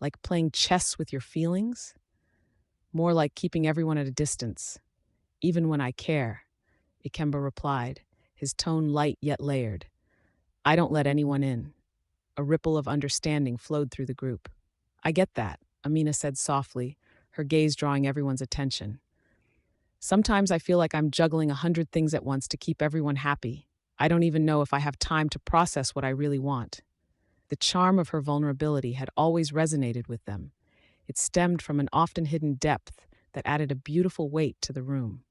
Like playing chess with your feelings? More like keeping everyone at a distance, even when I care, Ikemba replied, his tone light yet layered. I don't let anyone in. A ripple of understanding flowed through the group. I get that, Amina said softly, her gaze drawing everyone's attention. Sometimes I feel like I'm juggling 100 things at once to keep everyone happy. I don't even know if I have time to process what I really want. The charm of her vulnerability had always resonated with them. It stemmed from an often hidden depth that added a beautiful weight to the room.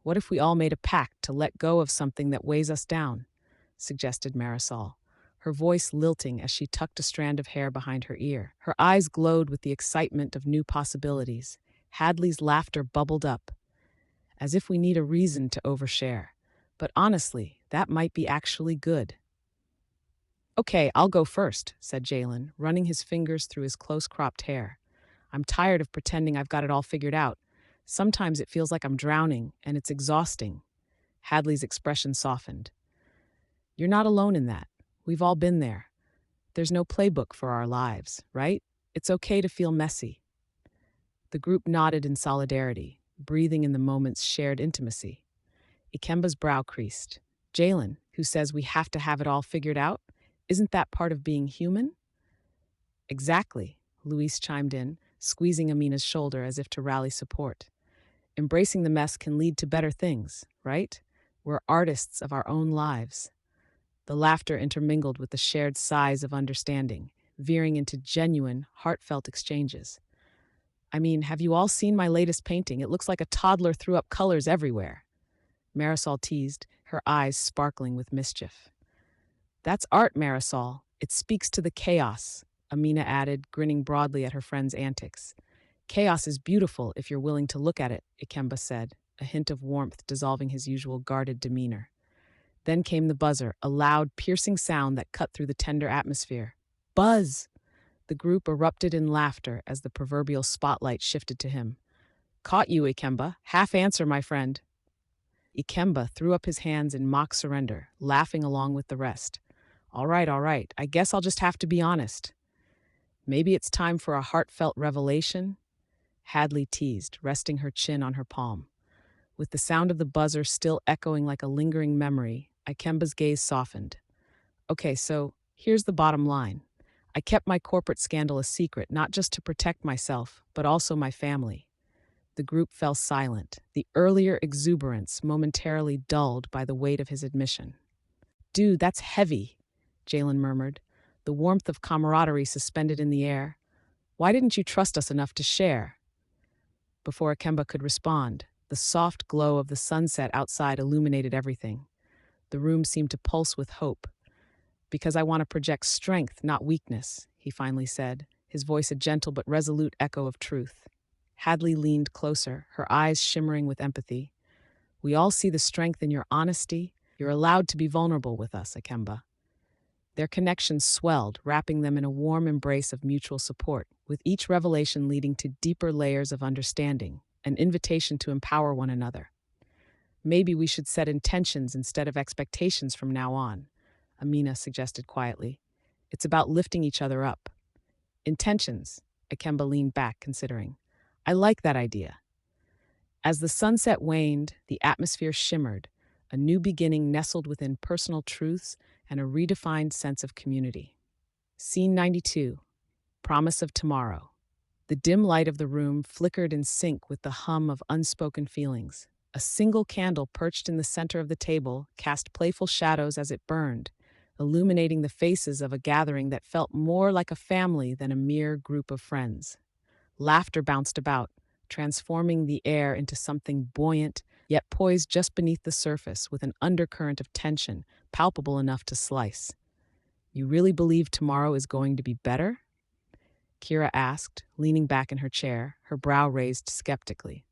What if we all made a pact to let go of something that weighs us down? Suggested Marisol, her voice lilting as she tucked a strand of hair behind her ear. Her eyes glowed with the excitement of new possibilities. Hadley's laughter bubbled up, as if we need a reason to overshare. But honestly, that might be actually good. Okay, I'll go first, said Jalen, running his fingers through his close-cropped hair. I'm tired of pretending I've got it all figured out. Sometimes it feels like I'm drowning, and it's exhausting. Hadley's expression softened. You're not alone in that. We've all been there. There's no playbook for our lives, right? It's okay to feel messy. The group nodded in solidarity, breathing in the moment's shared intimacy. Ikemba's brow creased. Jalen, who says we have to have it all figured out, isn't that part of being human? Exactly, Luis chimed in, squeezing Amina's shoulder as if to rally support. Embracing the mess can lead to better things, right? We're artists of our own lives. The laughter intermingled with the shared sighs of understanding, veering into genuine, heartfelt exchanges. I mean, have you all seen my latest painting? It looks like a toddler threw up colors everywhere. Marisol teased, her eyes sparkling with mischief. That's art, Marisol. It speaks to the chaos, Amina added, grinning broadly at her friend's antics. Chaos is beautiful if you're willing to look at it, Ikemba said, a hint of warmth dissolving his usual guarded demeanor. Then came the buzzer, a loud, piercing sound that cut through the tender atmosphere. Buzz! The group erupted in laughter as the proverbial spotlight shifted to him. Caught you, Ikemba. Half answer, my friend. Ikemba threw up his hands in mock surrender, laughing along with the rest. All right. I guess I'll just have to be honest. Maybe it's time for a heartfelt revelation? Hadley teased, resting her chin on her palm. With the sound of the buzzer still echoing like a lingering memory, Ikemba's gaze softened. Okay, so here's the bottom line. I kept my corporate scandal a secret, not just to protect myself, but also my family. The group fell silent, the earlier exuberance momentarily dulled by the weight of his admission. Dude, that's heavy, Jalen murmured, the warmth of camaraderie suspended in the air. Why didn't you trust us enough to share? Before Ikemba could respond, the soft glow of the sunset outside illuminated everything. The room seemed to pulse with hope. Because I want to project strength, not weakness, he finally said, his voice a gentle but resolute echo of truth. Hadley leaned closer, her eyes shimmering with empathy. We all see the strength in your honesty. You're allowed to be vulnerable with us, Ikemba. Their connection swelled, wrapping them in a warm embrace of mutual support, with each revelation leading to deeper layers of understanding, an invitation to empower one another. Maybe we should set intentions instead of expectations from now on, Amina suggested quietly. It's about lifting each other up. Intentions, Ikemba leaned back, considering. I like that idea. As the sunset waned, the atmosphere shimmered, a new beginning nestled within personal truths and a redefined sense of community. Scene 92, Promise of Tomorrow. The dim light of the room flickered in sync with the hum of unspoken feelings. A single candle perched in the center of the table cast playful shadows as it burned, illuminating the faces of a gathering that felt more like a family than a mere group of friends. Laughter bounced about, transforming the air into something buoyant, yet poised just beneath the surface with an undercurrent of tension, palpable enough to slice. You really believe tomorrow is going to be better? Kira asked, leaning back in her chair, her brow raised skeptically.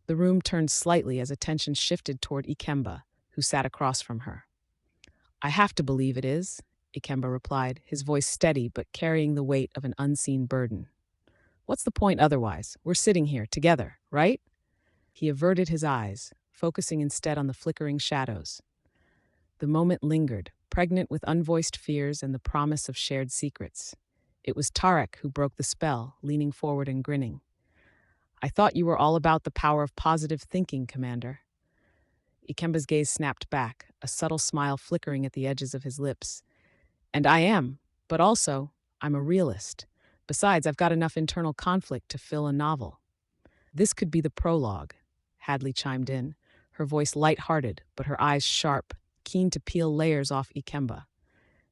The room turned slightly as attention shifted toward Ikemba, who sat across from her. I have to believe it is, Ikemba replied, his voice steady but carrying the weight of an unseen burden. What's the point otherwise? We're sitting here, together, right? He averted his eyes, focusing instead on the flickering shadows. The moment lingered, pregnant with unvoiced fears and the promise of shared secrets. It was Tarek who broke the spell, leaning forward and grinning. I thought you were all about the power of positive thinking, Commander. Ikemba's gaze snapped back, a subtle smile flickering at the edges of his lips. And I am, but also, I'm a realist. Besides, I've got enough internal conflict to fill a novel. This could be the prologue, Hadley chimed in, her voice light-hearted, but her eyes sharp, keen to peel layers off Ikemba.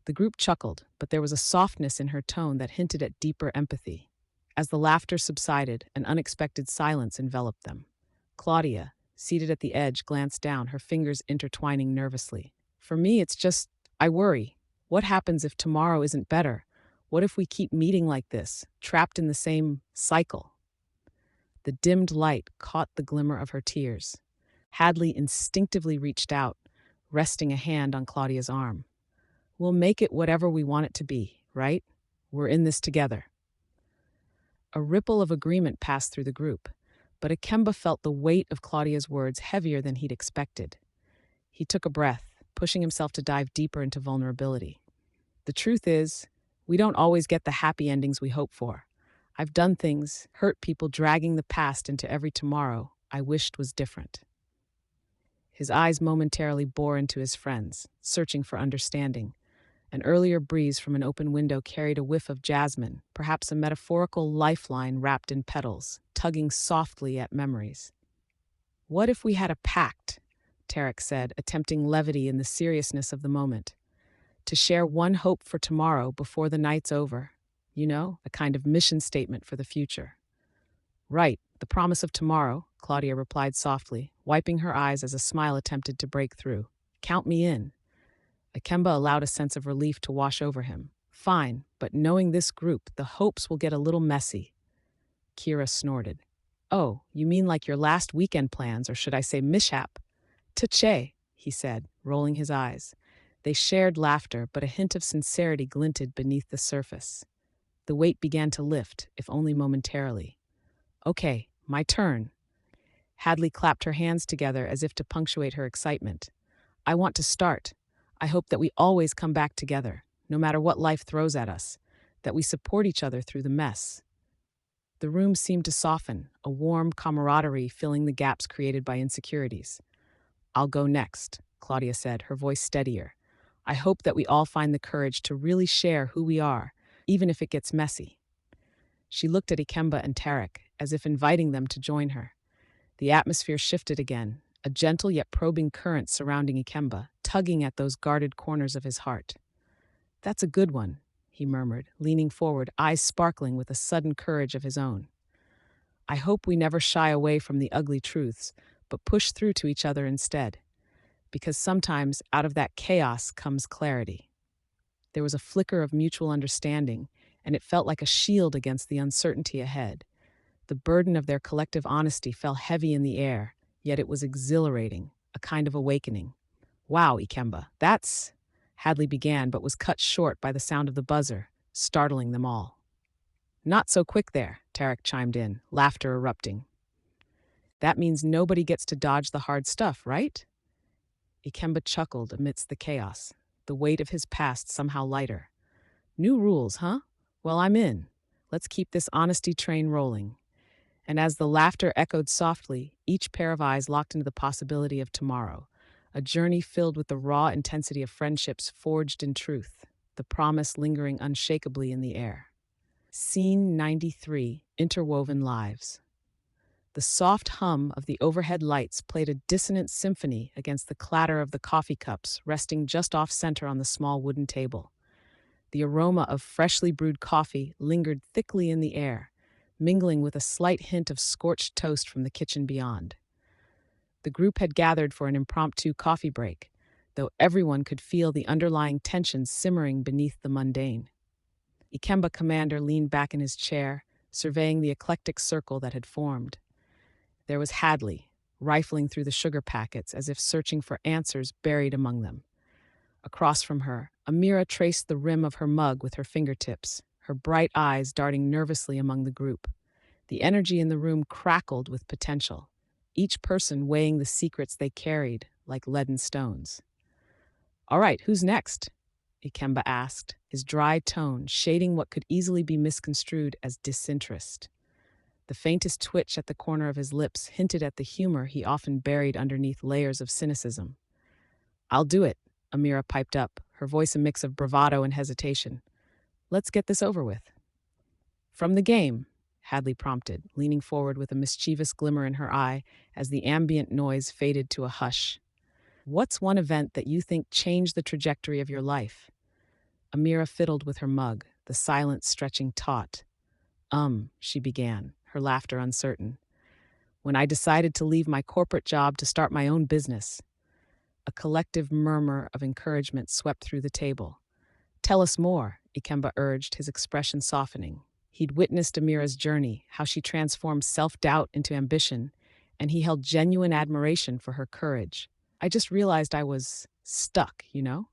The group chuckled, but there was a softness in her tone that hinted at deeper empathy. As the laughter subsided, an unexpected silence enveloped them. Claudia, seated at the edge, glanced down, her fingers intertwining nervously. For me, it's just, I worry. What happens if tomorrow isn't better? What if we keep meeting like this, trapped in the same cycle? The dimmed light caught the glimmer of her tears. Hadley instinctively reached out, resting a hand on Claudia's arm. We'll make it whatever we want it to be, right? We're in this together. A ripple of agreement passed through the group, but Ikemba felt the weight of Claudia's words heavier than he'd expected. He took a breath, pushing himself to dive deeper into vulnerability. The truth is, we don't always get the happy endings we hope for. I've done things, hurt people, dragging the past into every tomorrow I wished was different. His eyes momentarily bore into his friends, searching for understanding. An earlier breeze from an open window carried a whiff of jasmine, perhaps a metaphorical lifeline wrapped in petals, tugging softly at memories. What if we had a pact? Tarek said, attempting levity in the seriousness of the moment. To share one hope for tomorrow before the night's over. You know, a kind of mission statement for the future. Right, the promise of tomorrow, Claudia replied softly, wiping her eyes as a smile attempted to break through. Count me in. Ikemba allowed a sense of relief to wash over him. Fine, but knowing this group, the hopes will get a little messy. Kira snorted. Oh, you mean like your last weekend plans, or should I say mishap? Tche, he said, rolling his eyes. They shared laughter, but a hint of sincerity glinted beneath the surface. The weight began to lift, if only momentarily. Okay, my turn. Hadley clapped her hands together as if to punctuate her excitement. I want to start. I hope that we always come back together, no matter what life throws at us, that we support each other through the mess. The room seemed to soften, a warm camaraderie filling the gaps created by insecurities. I'll go next, Claudia said, her voice steadier. I hope that we all find the courage to really share who we are, even if it gets messy. She looked at Ikemba and Tarek, as if inviting them to join her. The atmosphere shifted again, a gentle yet probing current surrounding Ikemba, tugging at those guarded corners of his heart. That's a good one, he murmured, leaning forward, eyes sparkling with a sudden courage of his own. I hope we never shy away from the ugly truths, but push through to each other instead. Because sometimes, out of that chaos comes clarity. There was a flicker of mutual understanding, and it felt like a shield against the uncertainty ahead. The burden of their collective honesty fell heavy in the air, yet it was exhilarating, a kind of awakening. Wow, Ikemba, that's... Hadley began, but was cut short by the sound of the buzzer, startling them all. Not so quick there, Tarek chimed in, laughter erupting. That means nobody gets to dodge the hard stuff, right? Ikemba chuckled amidst the chaos, the weight of his past somehow lighter. New rules, huh? Well, I'm in. Let's keep this honesty train rolling. And as the laughter echoed softly, each pair of eyes locked into the possibility of tomorrow, a journey filled with the raw intensity of friendships forged in truth, the promise lingering unshakably in the air. Scene 93, Interwoven Lives. The soft hum of the overhead lights played a dissonant symphony against the clatter of the coffee cups resting just off-center on the small wooden table. The aroma of freshly brewed coffee lingered thickly in the air, mingling with a slight hint of scorched toast from the kitchen beyond. The group had gathered for an impromptu coffee break, though everyone could feel the underlying tensions simmering beneath the mundane. Ikemba Commander leaned back in his chair, surveying the eclectic circle that had formed. There was Hadley, rifling through the sugar packets as if searching for answers buried among them. Across from her, Amira traced the rim of her mug with her fingertips, her bright eyes darting nervously among the group. The energy in the room crackled with potential, each person weighing the secrets they carried like leaden stones. All right, who's next? Ikemba asked, his dry tone shading what could easily be misconstrued as disinterest. The faintest twitch at the corner of his lips hinted at the humor he often buried underneath layers of cynicism. I'll do it, Amira piped up, her voice a mix of bravado and hesitation. Let's get this over with. From the game, Hadley prompted, leaning forward with a mischievous glimmer in her eye as the ambient noise faded to a hush. What's one event that you think changed the trajectory of your life? Amira fiddled with her mug, the silence stretching taut. She began, her laughter uncertain. When I decided to leave my corporate job to start my own business. A collective murmur of encouragement swept through the table. Tell us more, Ikemba urged, his expression softening. He'd witnessed Amira's journey, how she transformed self-doubt into ambition, and he held genuine admiration for her courage. I just realized I was stuck, you know?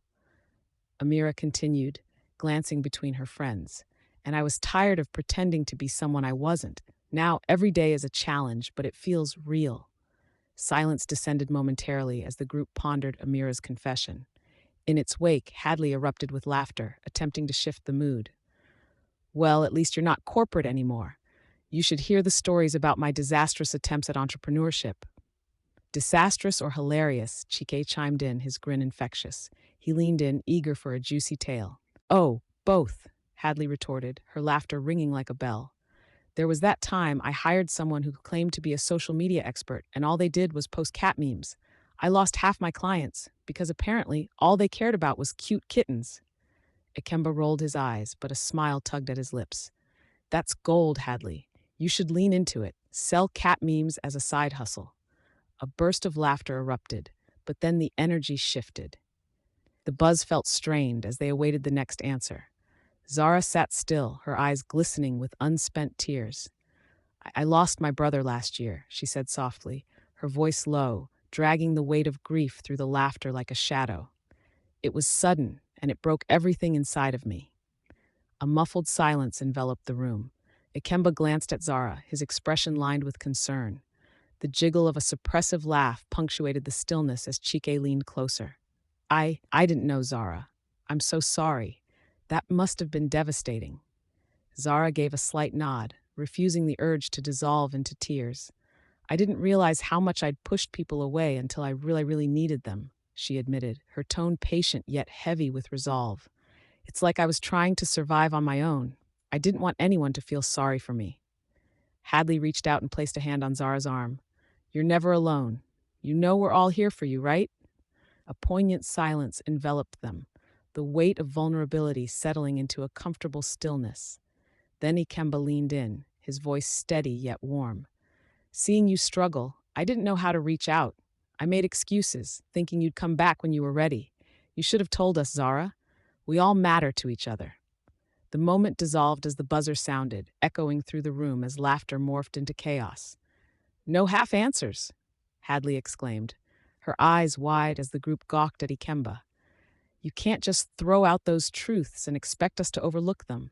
Amira continued, glancing between her friends. And I was tired of pretending to be someone I wasn't. Now every day is a challenge, but it feels real. Silence descended momentarily as the group pondered Amira's confession. In its wake, Hadley erupted with laughter, attempting to shift the mood. Well, at least you're not corporate anymore. You should hear the stories about my disastrous attempts at entrepreneurship. Disastrous or hilarious, Chike chimed in, his grin infectious. He leaned in, eager for a juicy tale. Oh, both, Hadley retorted, her laughter ringing like a bell. There was that time I hired someone who claimed to be a social media expert, and all they did was post cat memes. I lost half my clients, because apparently all they cared about was cute kittens. Ikemba rolled his eyes, but a smile tugged at his lips. That's gold, Hadley. You should lean into it. Sell cat memes as a side hustle. A burst of laughter erupted, but then the energy shifted. The buzz felt strained as they awaited the next answer. Zara sat still, her eyes glistening with unspent tears. I lost my brother last year, she said softly, her voice low, dragging the weight of grief through the laughter like a shadow. It was sudden, and it broke everything inside of me. A muffled silence enveloped the room. Ikemba glanced at Zara, his expression lined with concern. The jiggle of a suppressive laugh punctuated the stillness as Chike leaned closer. I didn't know, Zara. I'm so sorry. That must have been devastating. Zara gave a slight nod, refusing the urge to dissolve into tears. I didn't realize how much I'd pushed people away until I really needed them, she admitted, her tone patient yet heavy with resolve. It's like I was trying to survive on my own. I didn't want anyone to feel sorry for me. Hadley reached out and placed a hand on Zara's arm. You're never alone. You know we're all here for you, right? A poignant silence enveloped them, the weight of vulnerability settling into a comfortable stillness. Then Ikemba leaned in, his voice steady yet warm. Seeing you struggle, I didn't know how to reach out. I made excuses, thinking you'd come back when you were ready. You should have told us, Zara. We all matter to each other. The moment dissolved as the buzzer sounded, echoing through the room as laughter morphed into chaos. No half answers, Hadley exclaimed, her eyes wide as the group gawked at Ikemba. You can't just throw out those truths and expect us to overlook them.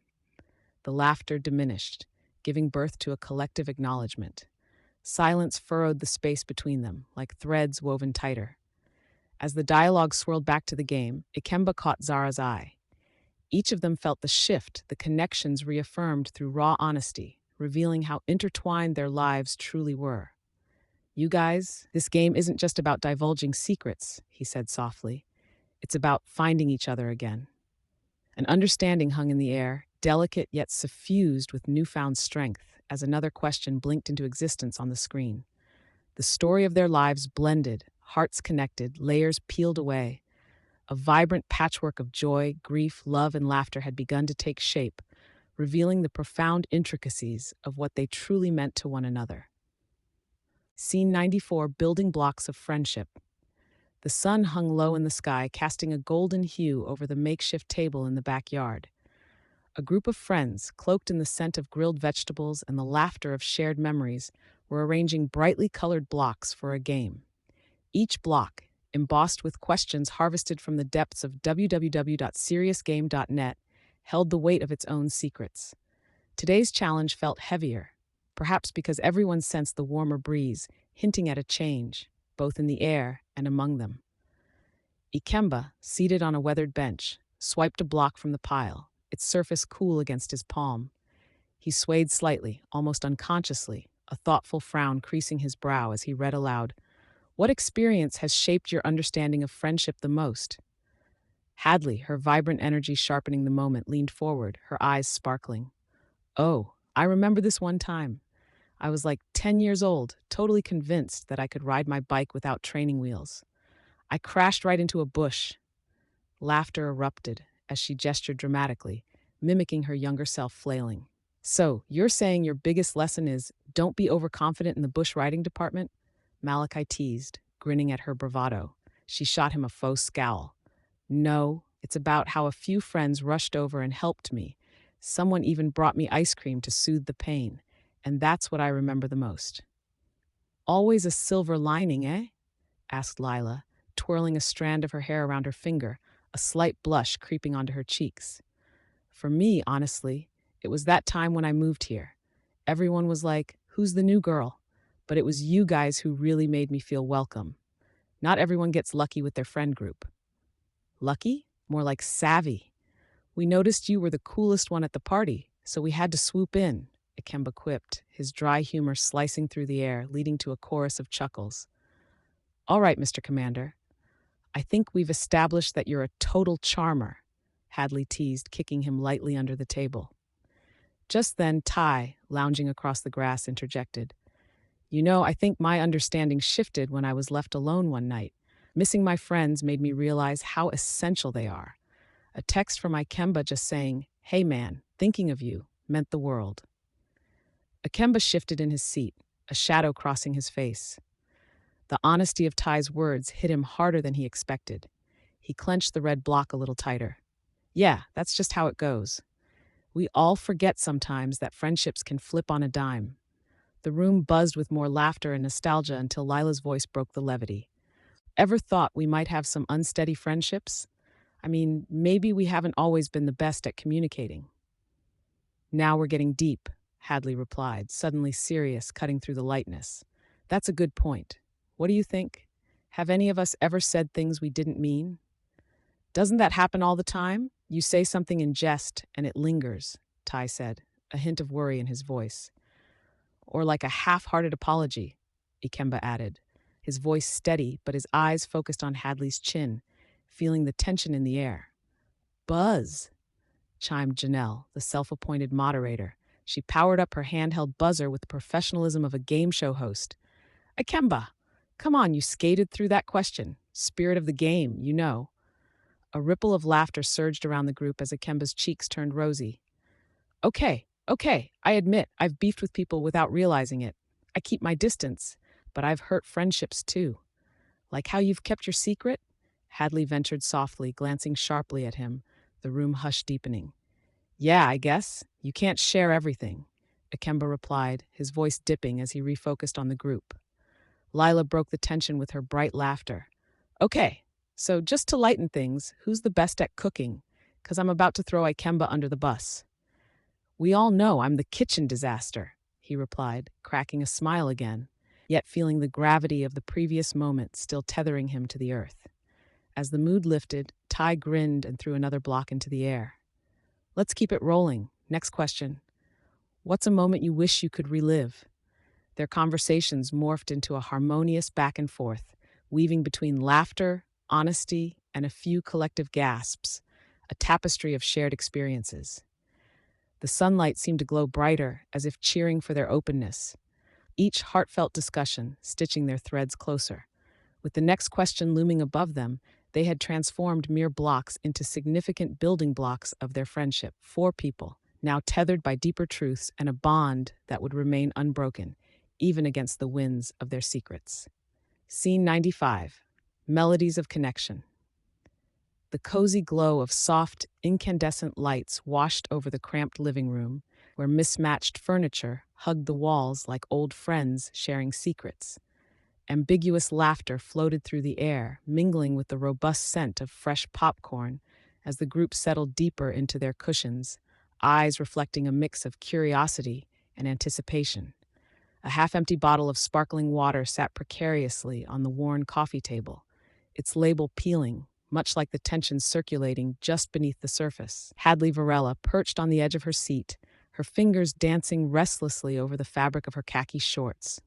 The laughter diminished, giving birth to a collective acknowledgement. Silence furrowed the space between them, like threads woven tighter. As the dialogue swirled back to the game, Ikemba caught Zara's eye. Each of them felt the shift, the connections reaffirmed through raw honesty, revealing how intertwined their lives truly were. You guys, this game isn't just about divulging secrets, he said softly. It's about finding each other again. An understanding hung in the air, delicate yet suffused with newfound strength, as another question blinked into existence on the screen. The story of their lives blended, hearts connected, layers peeled away. A vibrant patchwork of joy, grief, love, and laughter had begun to take shape, revealing the profound intricacies of what they truly meant to one another. Scene 94, Building Blocks of Friendship. The sun hung low in the sky, casting a golden hue over the makeshift table in the backyard. A group of friends, cloaked in the scent of grilled vegetables and the laughter of shared memories, were arranging brightly colored blocks for a game. Each block, embossed with questions harvested from the depths of www.seriousgame.net, held the weight of its own secrets. Today's challenge felt heavier, perhaps because everyone sensed the warmer breeze, hinting at a change, both in the air and among them. Ikemba, seated on a weathered bench, swiped a block from the pile, its surface cool against his palm. He swayed slightly, almost unconsciously, a thoughtful frown creasing his brow as he read aloud, "What experience has shaped your understanding of friendship the most?" Hadley, her vibrant energy sharpening the moment, leaned forward, her eyes sparkling. "Oh, I remember this one time. I was like 10 years old, totally convinced that I could ride my bike without training wheels. I crashed right into a bush." Laughter erupted as she gestured dramatically, mimicking her younger self flailing. "So, you're saying your biggest lesson is don't be overconfident in the bush riding department?" Malachi teased, grinning at her bravado. She shot him a faux scowl. "No, it's about how a few friends rushed over and helped me. Someone even brought me ice cream to soothe the pain. And that's what I remember the most." "Always a silver lining, eh?" asked Lila, twirling a strand of her hair around her finger, a slight blush creeping onto her cheeks. "For me, honestly, it was that time when I moved here. Everyone was like, 'Who's the new girl?' But it was you guys who really made me feel welcome. Not everyone gets lucky with their friend group." "Lucky? More like savvy. We noticed you were the coolest one at the party, so we had to swoop in," Ikemba quipped, his dry humor slicing through the air, leading to a chorus of chuckles. "All right, Mr. Commander. I think we've established that you're a total charmer," Hadley teased, kicking him lightly under the table. Just then, Ty, lounging across the grass, interjected. "You know, I think my understanding shifted when I was left alone one night. Missing my friends made me realize how essential they are. A text from Ikemba just saying, 'Hey man, thinking of you,' meant the world." Ikemba shifted in his seat, a shadow crossing his face. The honesty of Ty's words hit him harder than he expected. He clenched the red block a little tighter. "Yeah, that's just how it goes. We all forget sometimes that friendships can flip on a dime." The room buzzed with more laughter and nostalgia until Lila's voice broke the levity. "Ever thought we might have some unsteady friendships? I mean, maybe we haven't always been the best at communicating." "Now we're getting deep," Hadley replied, suddenly serious, cutting through the lightness. "That's a good point. What do you think? Have any of us ever said things we didn't mean?" "Doesn't that happen all the time? You say something in jest and it lingers," Ty said, a hint of worry in his voice. "Or like a half-hearted apology," Ikemba added, his voice steady but his eyes focused on Hadley's chin, feeling the tension in the air. "Buzz," chimed Janelle, the self-appointed moderator. She powered up her handheld buzzer with the professionalism of a game show host. "Ikemba, come on, you skated through that question. Spirit of the game, you know." A ripple of laughter surged around the group as Ikemba's cheeks turned rosy. Okay, I admit I've beefed with people without realizing it. I keep my distance, but I've hurt friendships too." "Like how you've kept your secret?" Hadley ventured softly, glancing sharply at him, the room hush deepening. "Yeah, I guess. You can't share everything," Ikemba replied, his voice dipping as he refocused on the group. Lila broke the tension with her bright laughter. "Okay, so just to lighten things, who's the best at cooking? 'Cause I'm about to throw Ikemba under the bus." "We all know I'm the kitchen disaster," he replied, cracking a smile again, yet feeling the gravity of the previous moment still tethering him to the earth. As the mood lifted, Ty grinned and threw another block into the air. "Let's keep it rolling. Next question. What's a moment you wish you could relive?" Their conversations morphed into a harmonious back and forth, weaving between laughter, honesty, and a few collective gasps, a tapestry of shared experiences. The sunlight seemed to glow brighter, as if cheering for their openness, each heartfelt discussion stitching their threads closer. With the next question looming above them, they had transformed mere blocks into significant building blocks of their friendship, 4 people, now tethered by deeper truths and a bond that would remain unbroken, even against the winds of their secrets. Scene 95. Melodies of Connection. The cozy glow of soft, incandescent lights washed over the cramped living room, where mismatched furniture hugged the walls like old friends sharing secrets. Ambiguous laughter floated through the air, mingling with the robust scent of fresh popcorn as the group settled deeper into their cushions, eyes reflecting a mix of curiosity and anticipation. A half-empty bottle of sparkling water sat precariously on the worn coffee table, its label peeling, much like the tension circulating just beneath the surface. Hadley Varela perched on the edge of her seat, her fingers dancing restlessly over the fabric of her khaki shorts.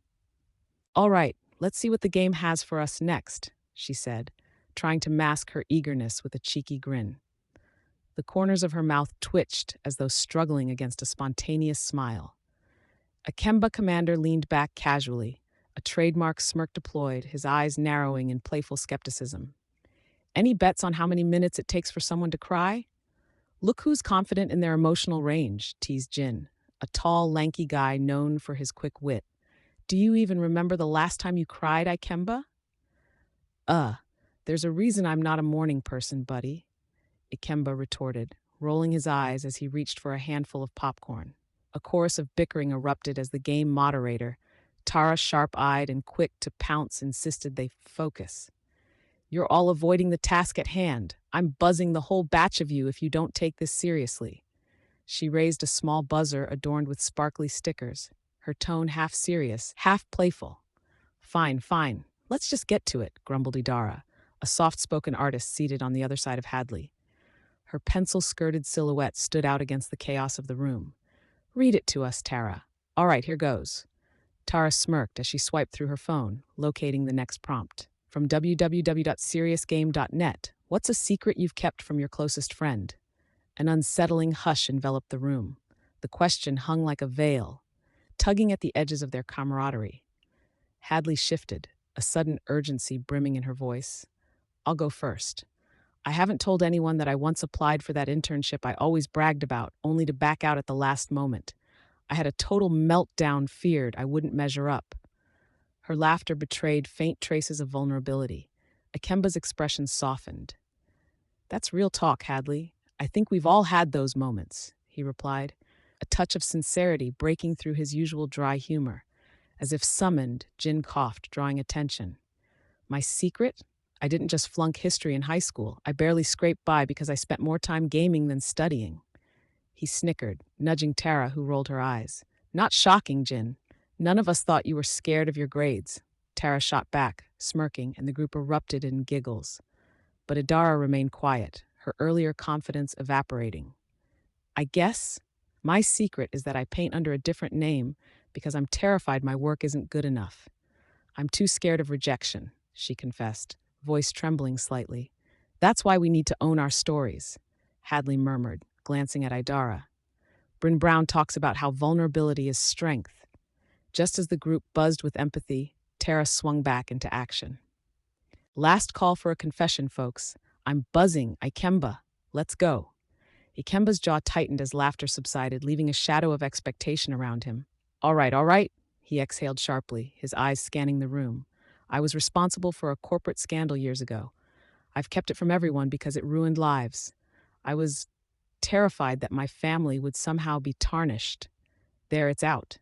"All right, let's see what the game has for us next," she said, trying to mask her eagerness with a cheeky grin. The corners of her mouth twitched as though struggling against a spontaneous smile. A Kemba commander leaned back casually, a trademark smirk deployed, his eyes narrowing in playful skepticism. "Any bets on how many minutes it takes for someone to cry?" "Look who's confident in their emotional range," teased Jin, a tall, lanky guy known for his quick wit. "Do you even remember the last time you cried, Ikemba?" "Uh, there's a reason I'm not a morning person, buddy," Ikemba retorted, rolling his eyes as he reached for a handful of popcorn. A chorus of bickering erupted as the game moderator, Tara, sharp-eyed and quick to pounce, insisted they focus. "You're all avoiding the task at hand. I'm buzzing the whole batch of you if you don't take this seriously." She raised a small buzzer adorned with sparkly stickers, her tone half serious, half playful. "Fine, fine. Let's just get to it," grumbled Idara, a soft-spoken artist seated on the other side of Hadley. Her pencil-skirted silhouette stood out against the chaos of the room. "Read it to us, Tara." "All right, here goes." Tara smirked as she swiped through her phone, locating the next prompt. From www.seriousgame.net, "What's a secret you've kept from your closest friend?" An unsettling hush enveloped the room. The question hung like a veil, tugging at the edges of their camaraderie. Hadley shifted, a sudden urgency brimming in her voice. "I'll go first. I haven't told anyone that I once applied for that internship I always bragged about, only to back out at the last moment. I had a total meltdown, feared I wouldn't measure up." Her laughter betrayed faint traces of vulnerability. Akemba's expression softened. "That's real talk, Hadley. I think we've all had those moments," he replied, a touch of sincerity breaking through his usual dry humor. As if summoned, Jin coughed, drawing attention. "My secret? I didn't just flunk history in high school. I barely scraped by because I spent more time gaming than studying." He snickered, nudging Tara, who rolled her eyes. "Not shocking, Jin. None of us thought you were scared of your grades." Tara shot back, smirking, and the group erupted in giggles. But Idara remained quiet, her earlier confidence evaporating. "I guess my secret is that I paint under a different name because I'm terrified my work isn't good enough. I'm too scared of rejection," she confessed, voice trembling slightly. "That's why we need to own our stories," Hadley murmured, glancing at Idara. "Bryn Brown talks about how vulnerability is strength." Just as the group buzzed with empathy, Tara swung back into action. "Last call for a confession, folks. I'm buzzing, Ikemba. Let's go." Ikemba's jaw tightened as laughter subsided, leaving a shadow of expectation around him. All right," he exhaled sharply, his eyes scanning the room. "I was responsible for a corporate scandal years ago. I've kept it from everyone because it ruined lives. I was terrified that my family would somehow be tarnished. There, it's out."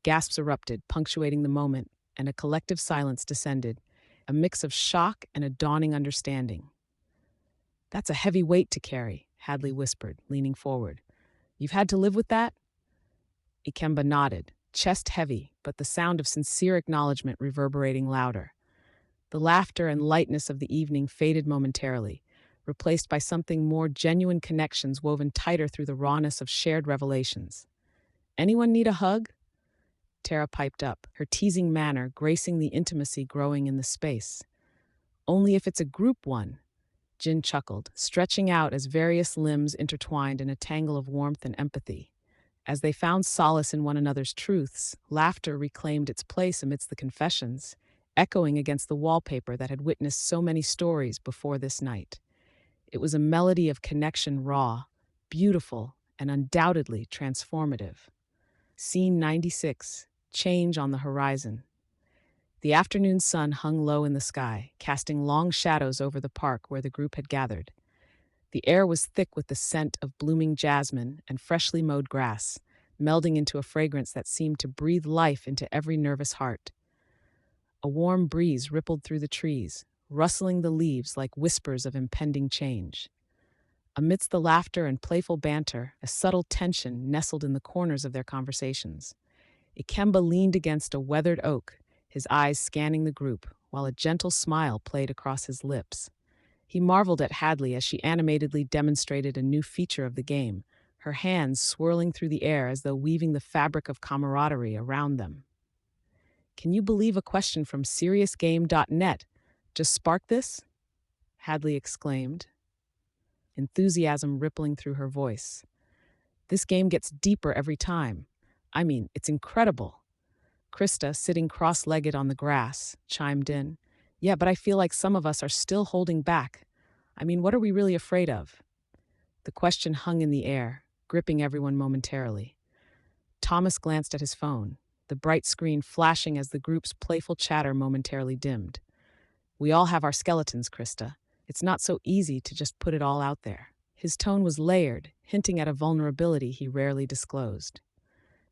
Gasps erupted, punctuating the moment, and a collective silence descended, a mix of shock and a dawning understanding. "That's a heavy weight to carry," Hadley whispered, leaning forward. "You've had to live with that?" Ikemba nodded, chest heavy, but the sound of sincere acknowledgement reverberating louder. The laughter and lightness of the evening faded momentarily, replaced by something more genuine, connections woven tighter through the rawness of shared revelations. "Anyone need a hug?" Tara piped up, her teasing manner gracing the intimacy growing in the space. "Only if it's a group one," Jin chuckled, stretching out as various limbs intertwined in a tangle of warmth and empathy. As they found solace in one another's truths, laughter reclaimed its place amidst the confessions, echoing against the wallpaper that had witnessed so many stories before this night. It was a melody of connection, raw, beautiful, and undoubtedly transformative. Scene 96. Change on the horizon. The afternoon sun hung low in the sky, casting long shadows over the park where the group had gathered. The air was thick with the scent of blooming jasmine and freshly mowed grass, melding into a fragrance that seemed to breathe life into every nervous heart. A warm breeze rippled through the trees, rustling the leaves like whispers of impending change. Amidst the laughter and playful banter, a subtle tension nestled in the corners of their conversations. Ikemba leaned against a weathered oak, his eyes scanning the group, while a gentle smile played across his lips. He marveled at Hadley as she animatedly demonstrated a new feature of the game, her hands swirling through the air as though weaving the fabric of camaraderie around them. Can you believe a question from SeriousGame.net just sparked this? Hadley exclaimed, enthusiasm rippling through her voice. This game gets deeper every time. I mean, it's incredible. Krista, sitting cross-legged on the grass, chimed in. Yeah, but I feel like some of us are still holding back. I mean, what are we really afraid of? The question hung in the air, gripping everyone momentarily. Thomas glanced at his phone, the bright screen flashing as the group's playful chatter momentarily dimmed. We all have our skeletons, Krista. It's not so easy to just put it all out there. His tone was layered, hinting at a vulnerability he rarely disclosed.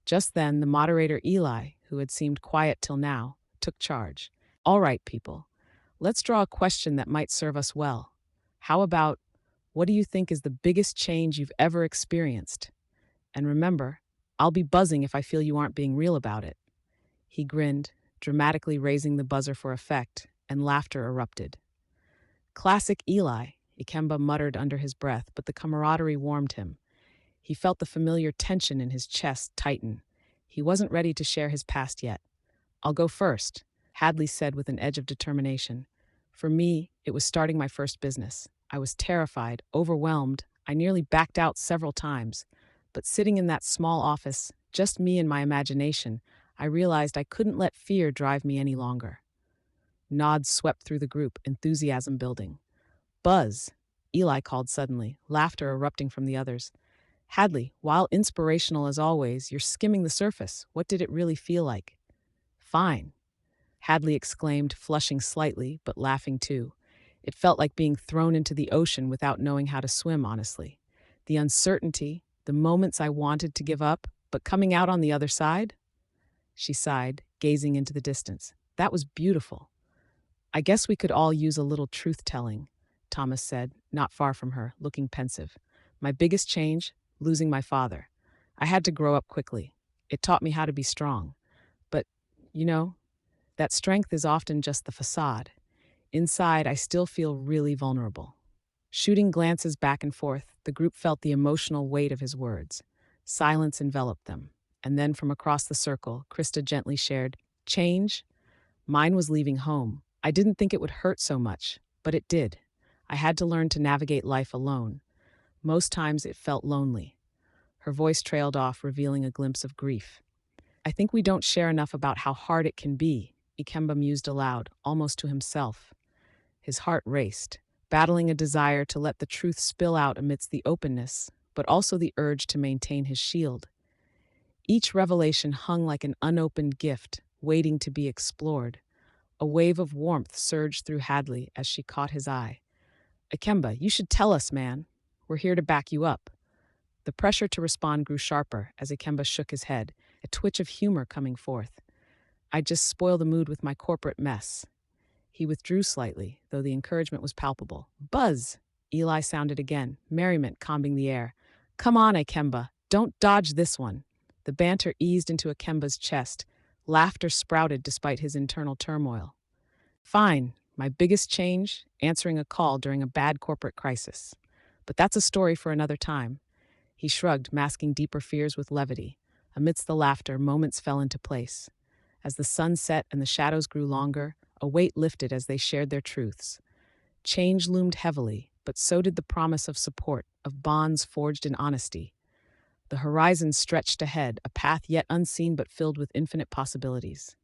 Just then, the moderator Eli, who had seemed quiet till now, took charge. All right, people, let's draw a question that might serve us well. How about, what do you think is the biggest change you've ever experienced? And remember, I'll be buzzing if I feel you aren't being real about it. He grinned, dramatically raising the buzzer for effect, and laughter erupted. Classic Eli, Ikemba muttered under his breath, but the camaraderie warmed him. He felt the familiar tension in his chest tighten. He wasn't ready to share his past yet. I'll go first, Hadley said with an edge of determination. For me, it was starting my first business. I was terrified, overwhelmed. I nearly backed out several times. But sitting in that small office, just me and my imagination, I realized I couldn't let fear drive me any longer. Nods swept through the group, enthusiasm building. Buzz, Eli called suddenly, laughter erupting from the others. Hadley, while inspirational as always, you're skimming the surface. What did it really feel like? Fine, Hadley exclaimed, flushing slightly, but laughing too. It felt like being thrown into the ocean without knowing how to swim, honestly. The uncertainty, the moments I wanted to give up, but coming out on the other side? She sighed, gazing into the distance. That was beautiful. I guess we could all use a little truth-telling, Thomas said, not far from her, looking pensive. My biggest change? Losing my father. I had to grow up quickly. It taught me how to be strong. But, you know, that strength is often just the facade. Inside, I still feel really vulnerable. Shooting glances back and forth, the group felt the emotional weight of his words. Silence enveloped them. And then from across the circle, Krista gently shared, change? Mine was leaving home. I didn't think it would hurt so much, but it did. I had to learn to navigate life alone. Most times it felt lonely. Her voice trailed off, revealing a glimpse of grief. I think we don't share enough about how hard it can be, Ikemba mused aloud, almost to himself. His heart raced, battling a desire to let the truth spill out amidst the openness, but also the urge to maintain his shield. Each revelation hung like an unopened gift, waiting to be explored. A wave of warmth surged through Hadley as she caught his eye. Ikemba, you should tell us, man. We're here to back you up. The pressure to respond grew sharper as Ikemba shook his head, a twitch of humor coming forth. I'd just spoil the mood with my corporate mess. He withdrew slightly, though the encouragement was palpable. Buzz! Eli sounded again, merriment combing the air. Come on, Ikemba, don't dodge this one. The banter eased into Ikemba's chest. Laughter sprouted despite his internal turmoil. Fine, my biggest change, answering a call during a bad corporate crisis. But that's a story for another time. He shrugged, masking deeper fears with levity. Amidst the laughter, moments fell into place. As the sun set and the shadows grew longer, a weight lifted as they shared their truths. Change loomed heavily, but so did the promise of support, of bonds forged in honesty. The horizon stretched ahead, a path yet unseen but filled with infinite possibilities.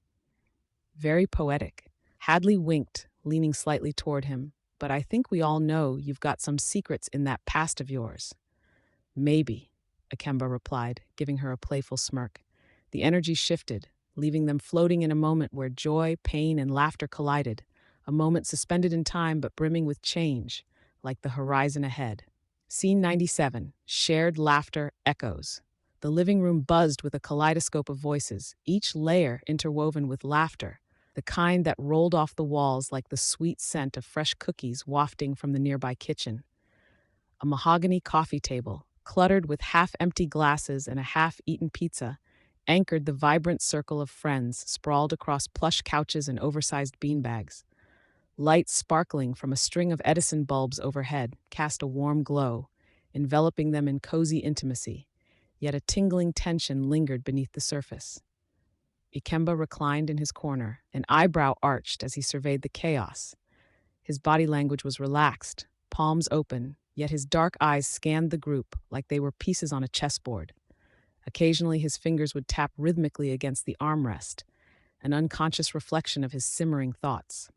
Very poetic. Hadley winked, leaning slightly toward him. But I think we all know you've got some secrets in that past of yours. Maybe, Ikemba replied, giving her a playful smirk. The energy shifted, leaving them floating in a moment where joy, pain, and laughter collided, a moment suspended in time but brimming with change, like the horizon ahead. Scene 97, shared laughter echoes. The living room buzzed with a kaleidoscope of voices, each layer interwoven with laughter, the kind that rolled off the walls like the sweet scent of fresh cookies wafting from the nearby kitchen. A mahogany coffee table, cluttered with half-empty glasses and a half-eaten pizza, anchored the vibrant circle of friends sprawled across plush couches and oversized beanbags. Light sparkling from a string of Edison bulbs overhead cast a warm glow, enveloping them in cozy intimacy, yet a tingling tension lingered beneath the surface. Ikemba reclined in his corner, an eyebrow arched as he surveyed the chaos. His body language was relaxed, palms open, yet his dark eyes scanned the group like they were pieces on a chessboard. Occasionally, his fingers would tap rhythmically against the armrest, an unconscious reflection of his simmering thoughts.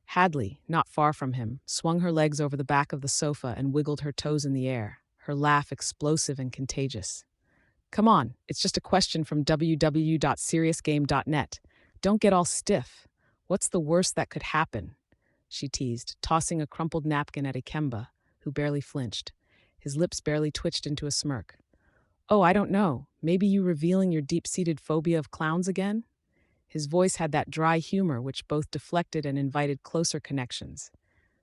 Hadley, not far from him, swung her legs over the back of the sofa and wiggled her toes in the air, her laugh explosive and contagious. Come on, it's just a question from www.seriousgame.net. Don't get all stiff. What's the worst that could happen? She teased, tossing a crumpled napkin at Ikemba, who barely flinched. His lips barely twitched into a smirk. Oh, I don't know. Maybe you revealing your deep-seated phobia of clowns again? His voice had that dry humor which both deflected and invited closer connections.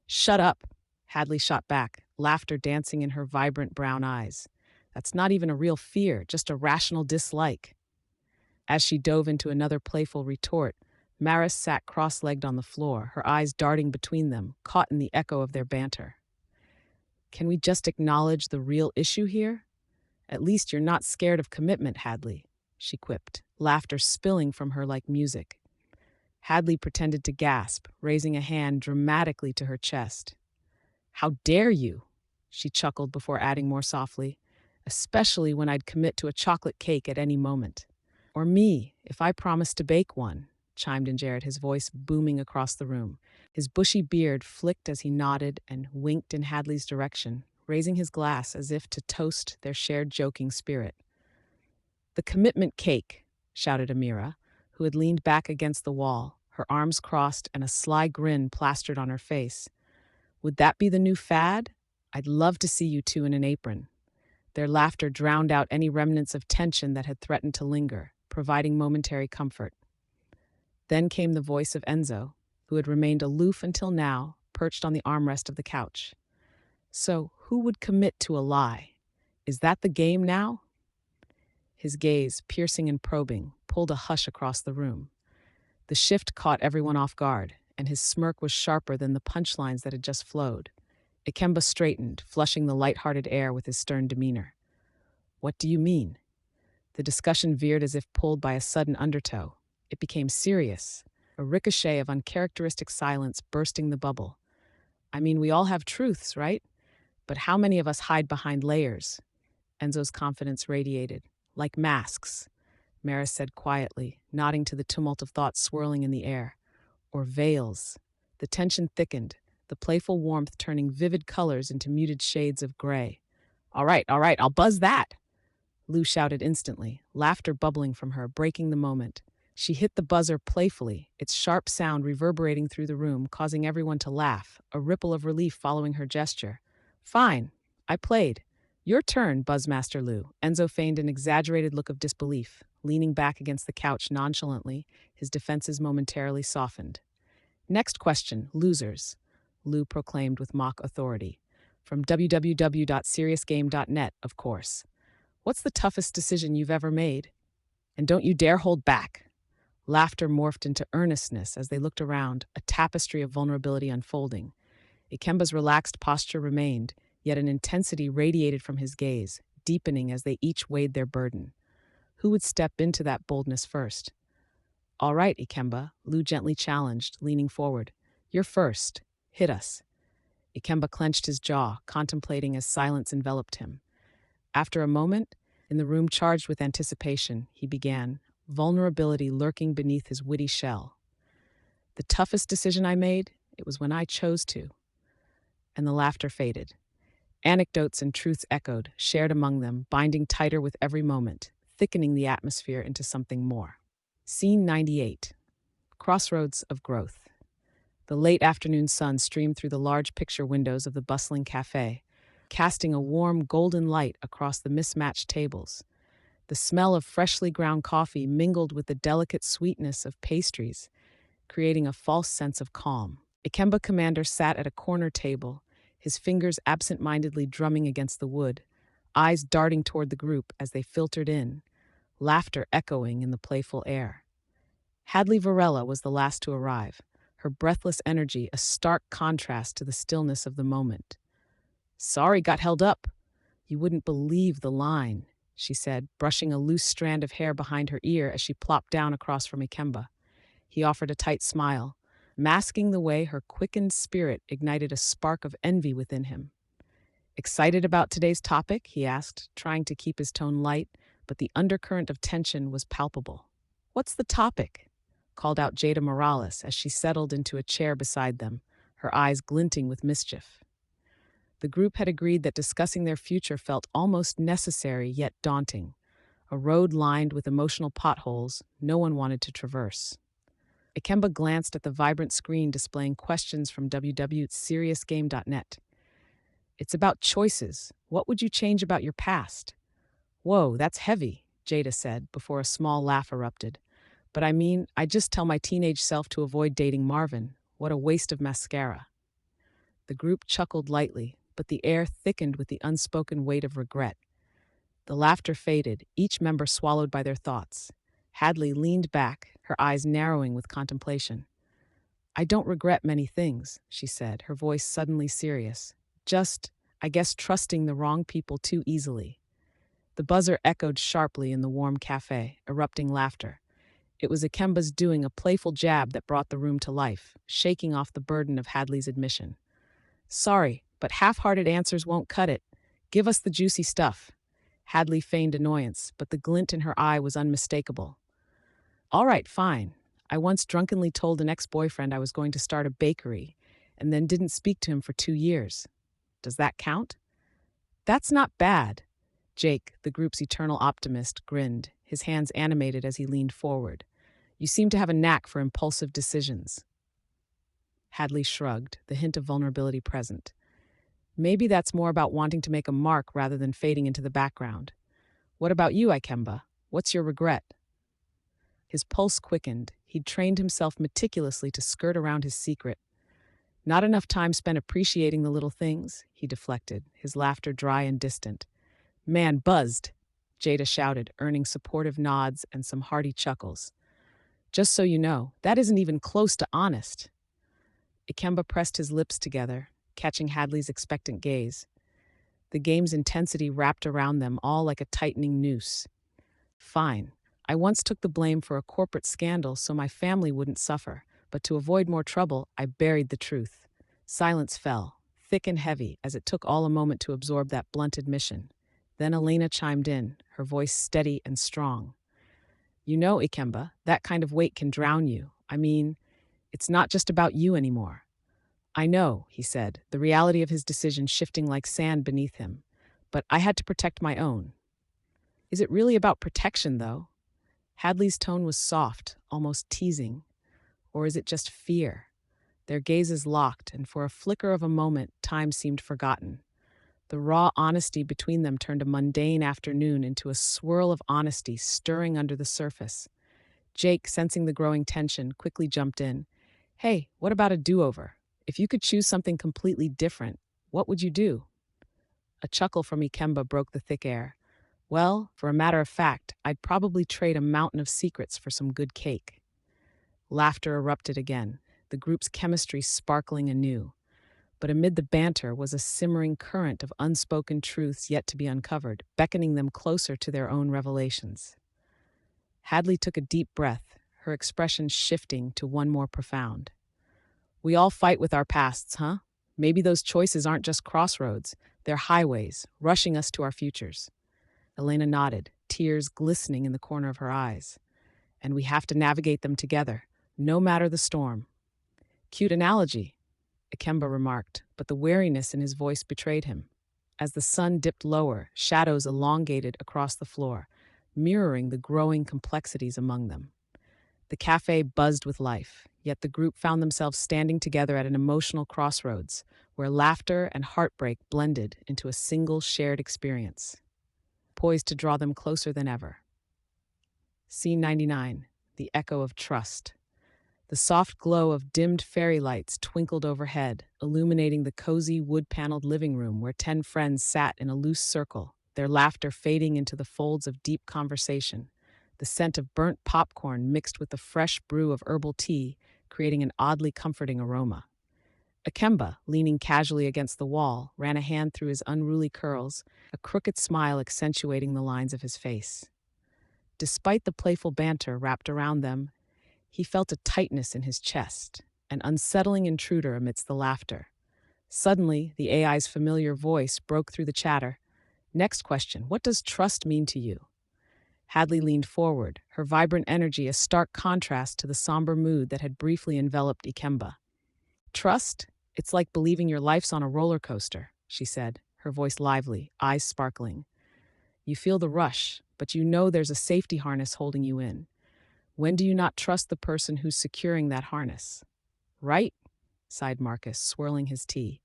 Shut up, Hadley shot back, laughter dancing in her vibrant brown eyes. That's not even a real fear, just a rational dislike. As she dove into another playful retort, Maris sat cross-legged on the floor, her eyes darting between them, caught in the echo of their banter. Can we just acknowledge the real issue here? At least you're not scared of commitment, Hadley, she quipped, laughter spilling from her like music. Hadley pretended to gasp, raising a hand dramatically to her chest. How dare you? She chuckled before adding more softly, especially when I'd commit to a chocolate cake at any moment. Or me, if I promised to bake one, chimed in Jared, his voice booming across the room. His bushy beard flicked as he nodded and winked in Hadley's direction, raising his glass as if to toast their shared joking spirit. The commitment cake, shouted Amira, who had leaned back against the wall, her arms crossed and a sly grin plastered on her face. Would that be the new fad? I'd love to see you two in an apron. Their laughter drowned out any remnants of tension that had threatened to linger, providing momentary comfort. Then came the voice of Enzo, who had remained aloof until now, perched on the armrest of the couch. So, who would commit to a lie? Is that the game now? His gaze, piercing and probing, pulled a hush across the room. The shift caught everyone off guard, and his smirk was sharper than the punchlines that had just flowed. Ikemba straightened, flushing the light-hearted air with his stern demeanor. What do you mean? The discussion veered as if pulled by a sudden undertow. It became serious, a ricochet of uncharacteristic silence bursting the bubble. I mean, we all have truths, right? But how many of us hide behind layers? Enzo's confidence radiated. Like masks, Maris said quietly, nodding to the tumult of thoughts swirling in the air. Or veils. The tension thickened, the playful warmth turning vivid colors into muted shades of gray. All right, I'll buzz that, Lou shouted instantly, laughter bubbling from her, breaking the moment. She hit the buzzer playfully, its sharp sound reverberating through the room, causing everyone to laugh, a ripple of relief following her gesture. Fine, I played. Your turn, Buzzmaster Lou. Enzo feigned an exaggerated look of disbelief, leaning back against the couch nonchalantly, his defenses momentarily softened. Next question, losers, Lou proclaimed with mock authority. From www.seriousgame.net, of course. What's the toughest decision you've ever made? And don't you dare hold back. Laughter morphed into earnestness as they looked around, a tapestry of vulnerability unfolding. Ikemba's relaxed posture remained, yet an intensity radiated from his gaze, deepening as they each weighed their burden. Who would step into that boldness first? All right, Ikemba, Lou gently challenged, leaning forward. You're first. Hit us. Ikemba clenched his jaw, contemplating as silence enveloped him. After a moment, in the room charged with anticipation, he began, vulnerability lurking beneath his witty shell. The toughest decision I made, it was when I chose to. And the laughter faded. Anecdotes and truths echoed, shared among them, binding tighter with every moment, thickening the atmosphere into something more. Scene 98. Crossroads of growth. The late afternoon sun streamed through the large picture windows of the bustling cafe, casting a warm golden light across the mismatched tables. The smell of freshly ground coffee mingled with the delicate sweetness of pastries, creating a false sense of calm. Ikemba Commander sat at a corner table, his fingers absent-mindedly drumming against the wood, eyes darting toward the group as they filtered in, laughter echoing in the playful air. Hadley Varela was the last to arrive, her breathless energy a stark contrast to the stillness of the moment. "Sorry, got held up. You wouldn't believe the line," she said, brushing a loose strand of hair behind her ear as she plopped down across from Ikemba. He offered a tight smile, masking the way her quickened spirit ignited a spark of envy within him. "Excited about today's topic?" he asked, trying to keep his tone light, but the undercurrent of tension was palpable. "What's the topic?" called out Jada Morales as she settled into a chair beside them, her eyes glinting with mischief. The group had agreed that discussing their future felt almost necessary yet daunting, a road lined with emotional potholes no one wanted to traverse. Ikemba glanced at the vibrant screen displaying questions from www.seriousgameserious.net. "It's about choices. What would you change about your past?" "Whoa, that's heavy," Jada said before a small laugh erupted. "But I mean, I just tell my teenage self to avoid dating Marvin. What a waste of mascara." The group chuckled lightly, but the air thickened with the unspoken weight of regret. The laughter faded, each member swallowed by their thoughts. Hadley leaned back, her eyes narrowing with contemplation. "I don't regret many things," she said, her voice suddenly serious. "Just, I guess, trusting the wrong people too easily." The buzzer echoed sharply in the warm cafe, erupting laughter. It was Ikemba's doing a playful jab that brought the room to life, shaking off the burden of Hadley's admission. "Sorry, but half-hearted answers won't cut it. Give us the juicy stuff." Hadley feigned annoyance, but the glint in her eye was unmistakable. "All right, fine. I once drunkenly told an ex-boyfriend I was going to start a bakery, and then didn't speak to him for 2 years. Does that count?" "That's not bad." Jake, the group's eternal optimist, grinned, his hands animated as he leaned forward. "You seem to have a knack for impulsive decisions." Hadley shrugged, the hint of vulnerability present. "Maybe that's more about wanting to make a mark rather than fading into the background. What about you, Ikemba? What's your regret?" His pulse quickened. He'd trained himself meticulously to skirt around his secret. "Not enough time spent appreciating the little things," he deflected, his laughter dry and distant. "Man, buzzed," Jada shouted, earning supportive nods and some hearty chuckles. "Just so you know, that isn't even close to honest." Ikemba pressed his lips together, catching Hadley's expectant gaze. The game's intensity wrapped around them all like a tightening noose. "Fine. I once took the blame for a corporate scandal so my family wouldn't suffer, but to avoid more trouble, I buried the truth." Silence fell, thick and heavy, as it took all a moment to absorb that blunt admission. Then Elena chimed in, her voice steady and strong. "You know, Ikemba, that kind of weight can drown you. I mean, it's not just about you anymore." "I know," he said, the reality of his decision shifting like sand beneath him. "But I had to protect my own." "Is it really about protection, though?" Hadley's tone was soft, almost teasing. "Or is it just fear?" Their gazes locked, and for a flicker of a moment, time seemed forgotten. The raw honesty between them turned a mundane afternoon into a swirl of honesty stirring under the surface. Jake, sensing the growing tension, quickly jumped in. "Hey, what about a do-over? If you could choose something completely different, what would you do?" A chuckle from Ikemba broke the thick air. "Well, for a matter of fact, I'd probably trade a mountain of secrets for some good cake." Laughter erupted again, the group's chemistry sparkling anew. But amid the banter was a simmering current of unspoken truths yet to be uncovered, beckoning them closer to their own revelations. Hadley took a deep breath, her expression shifting to one more profound. "We all fight with our pasts, huh? Maybe those choices aren't just crossroads, they're highways, rushing us to our futures." Elena nodded, tears glistening in the corner of her eyes. "And we have to navigate them together, no matter the storm." "Cute analogy," Ikemba remarked, but the wariness in his voice betrayed him. As the sun dipped lower, shadows elongated across the floor, mirroring the growing complexities among them. The cafe buzzed with life, yet the group found themselves standing together at an emotional crossroads, where laughter and heartbreak blended into a single shared experience, poised to draw them closer than ever. Scene 99, the echo of trust. The soft glow of dimmed fairy lights twinkled overhead, illuminating the cozy wood-paneled living room where 10 friends sat in a loose circle, their laughter fading into the folds of deep conversation. The scent of burnt popcorn mixed with the fresh brew of herbal tea creating an oddly comforting aroma. Ikemba, leaning casually against the wall, ran a hand through his unruly curls, a crooked smile accentuating the lines of his face. Despite the playful banter wrapped around them, he felt a tightness in his chest, an unsettling intruder amidst the laughter. Suddenly, the AI's familiar voice broke through the chatter. Next question, what does trust mean to you? Hadley leaned forward, her vibrant energy a stark contrast to the somber mood that had briefly enveloped Ikemba. Trust? It's like believing your life's on a roller coaster, she said, her voice lively, eyes sparkling. You feel the rush, but you know there's a safety harness holding you in. When do you not trust the person who's securing that harness? Right? Sighed Marcus, swirling his tea.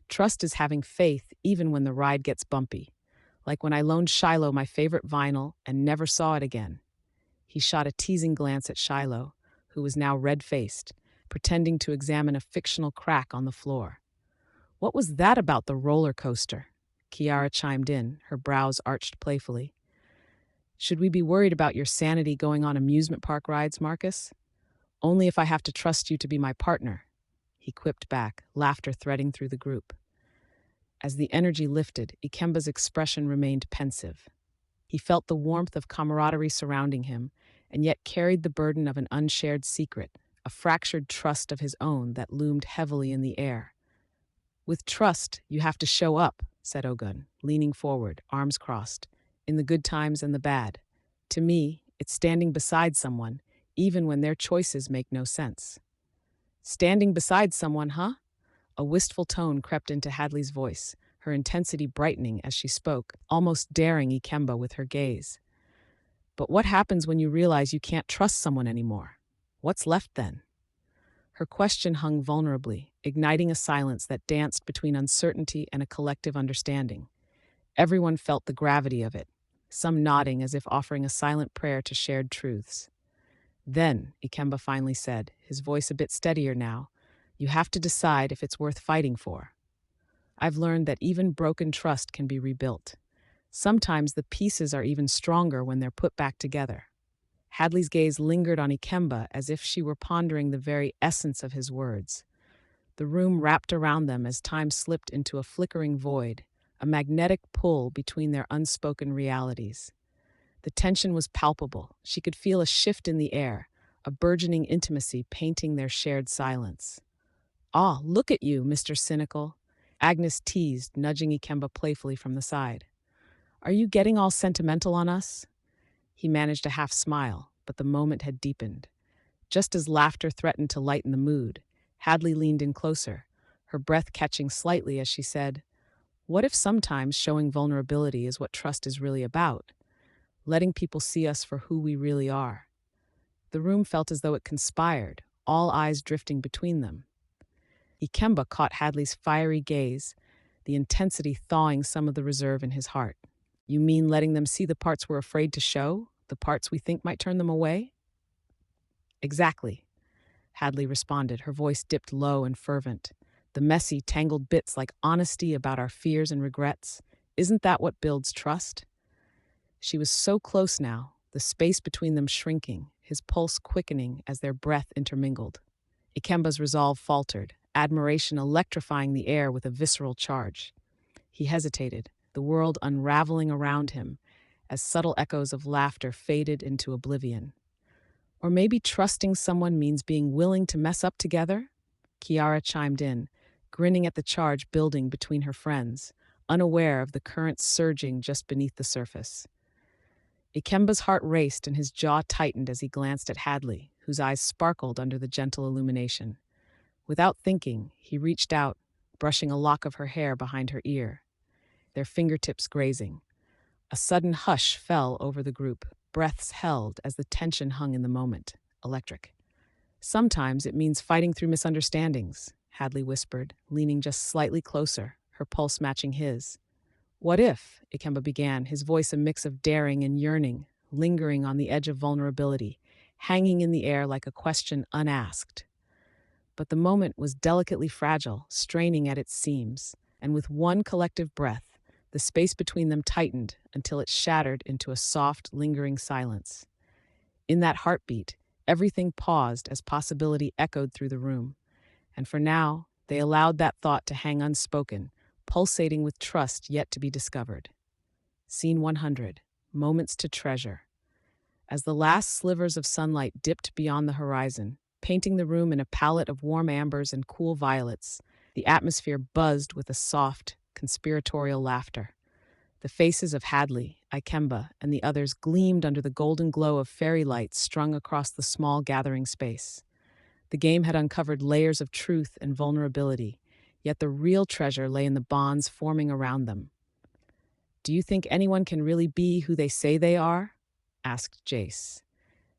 Trust is having faith even when the ride gets bumpy. Like when I loaned Shiloh my favorite vinyl and never saw it again. He shot a teasing glance at Shiloh, who was now red-faced, pretending to examine a fictional crack on the floor. What was that about the roller coaster? Kiara chimed in, her brows arched playfully. Should we be worried about your sanity going on amusement park rides, Marcus? Only if I have to trust you to be my partner, he quipped back, laughter threading through the group. As the energy lifted, Ikemba's expression remained pensive. He felt the warmth of camaraderie surrounding him, and yet carried the burden of an unshared secret, a fractured trust of his own that loomed heavily in the air. With trust, you have to show up, said Ogun, leaning forward, arms crossed, in the good times and the bad. To me, it's standing beside someone, even when their choices make no sense. Standing beside someone, huh? A wistful tone crept into Hadley's voice, her intensity brightening as she spoke, almost daring Ikemba with her gaze. But what happens when you realize you can't trust someone anymore? What's left then? Her question hung vulnerably, igniting a silence that danced between uncertainty and a collective understanding. Everyone felt the gravity of it, some nodding as if offering a silent prayer to shared truths. Then, Ikemba finally said, his voice a bit steadier now, you have to decide if it's worth fighting for. I've learned that even broken trust can be rebuilt. Sometimes the pieces are even stronger when they're put back together. Hadley's gaze lingered on Ikemba as if she were pondering the very essence of his words. The room wrapped around them as time slipped into a flickering void, a magnetic pull between their unspoken realities. The tension was palpable. She could feel a shift in the air, a burgeoning intimacy painting their shared silence. Ah, look at you, Mr. Cynical, Agnes teased, nudging Ikemba playfully from the side. Are you getting all sentimental on us? He managed a half smile, but the moment had deepened. Just as laughter threatened to lighten the mood, Hadley leaned in closer, her breath catching slightly as she said, what if sometimes showing vulnerability is what trust is really about? Letting people see us for who we really are. The room felt as though it conspired, all eyes drifting between them. Ikemba caught Hadley's fiery gaze, the intensity thawing some of the reserve in his heart. You mean letting them see the parts we're afraid to show, the parts we think might turn them away? Exactly, Hadley responded, her voice dipped low and fervent. The messy, tangled bits like honesty about our fears and regrets. Isn't that what builds trust? She was so close now, the space between them shrinking, his pulse quickening as their breath intermingled. Ikemba's resolve faltered, admiration electrifying the air with a visceral charge. He hesitated, the world unraveling around him, as subtle echoes of laughter faded into oblivion. Or maybe trusting someone means being willing to mess up together? Kiara chimed in, grinning at the charge building between her friends, unaware of the current surging just beneath the surface. Ikemba's heart raced and his jaw tightened as he glanced at Hadley, whose eyes sparkled under the gentle illumination. Without thinking, he reached out, brushing a lock of her hair behind her ear, their fingertips grazing. A sudden hush fell over the group, breaths held as the tension hung in the moment, electric. Sometimes it means fighting through misunderstandings, Hadley whispered, leaning just slightly closer, her pulse matching his. What if, Ikemba began, his voice a mix of daring and yearning, lingering on the edge of vulnerability, hanging in the air like a question unasked. But the moment was delicately fragile, straining at its seams, and with one collective breath, the space between them tightened until it shattered into a soft, lingering silence. In that heartbeat, Everything paused as possibility echoed through the room, and for now, they allowed that thought to hang unspoken, pulsating with trust yet to be discovered. Scene 100, Moments to Treasure. As the last slivers of sunlight dipped beyond the horizon, painting the room in a palette of warm ambers and cool violets, the atmosphere buzzed with a soft, conspiratorial laughter. The faces of Hadley, Ikemba, and the others gleamed under the golden glow of fairy lights strung across the small gathering space. The game had uncovered layers of truth and vulnerability, yet the real treasure lay in the bonds forming around them. "Do you think anyone can really be who they say they are?" asked Jace,